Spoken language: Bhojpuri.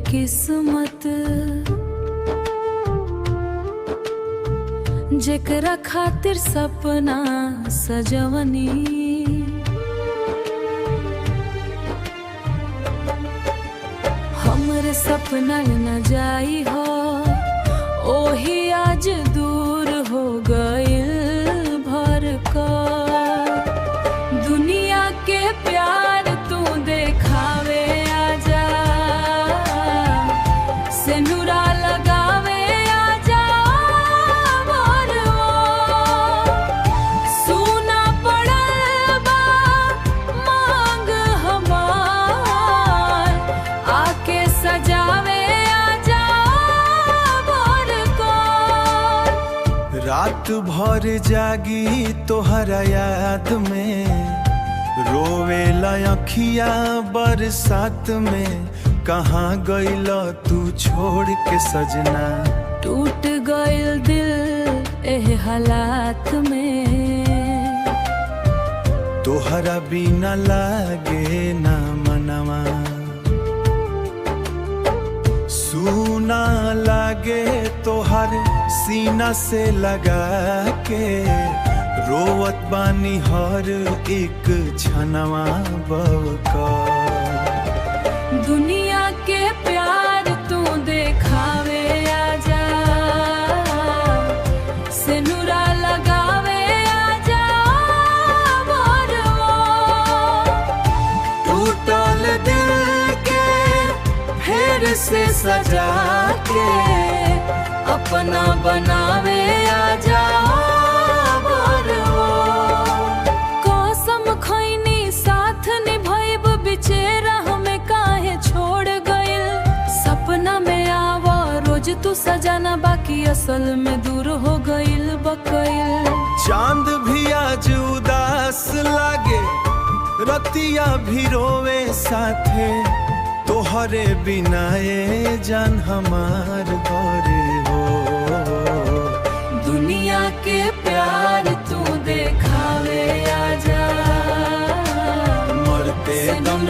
किस्मत जेकरा खातिर सपना सजवनी, हमरे सपना न जाई हो ओही आज दूर हो गइल भर का। दुनिया के प्यार तू देखावे आजा, सिनुरा लगावे आजा मोर वो। सुना पड़ल बा मांग हमार, आके सजावे आजा मोर को। रात भर जागी तोहरा याद में, रोवेला अखिया बरसात में। कहाँ गइल तू छोड़ के सजना, टूट गइल दिल एह हालात में। तोहरा बिना लागे ना मनवा, सूना लागे तोहर सीना से लगा के। रोवत बानी हर एक क्षणवा बवका। दुनिया के प्यार तू देखावे आजा, सिनुरा लगावे आजा मोर वो। टूटल दिल के फेर से सजा के, अपना बनावे आजा मोर वो। कसम खैनी साथ निभाइब बिचेरा हमें काहे छोड़ गइल। सपना में आवा रोज तू सजाना, बाकी असल में दूर हो गइल बकइल। चांद भी आज उदास लागे, रतिया भी रोवे साथे। तोहरे बिना ये जान हमार घरे हो। दुनिया के प्यार तू देखावे आजा, मरते दम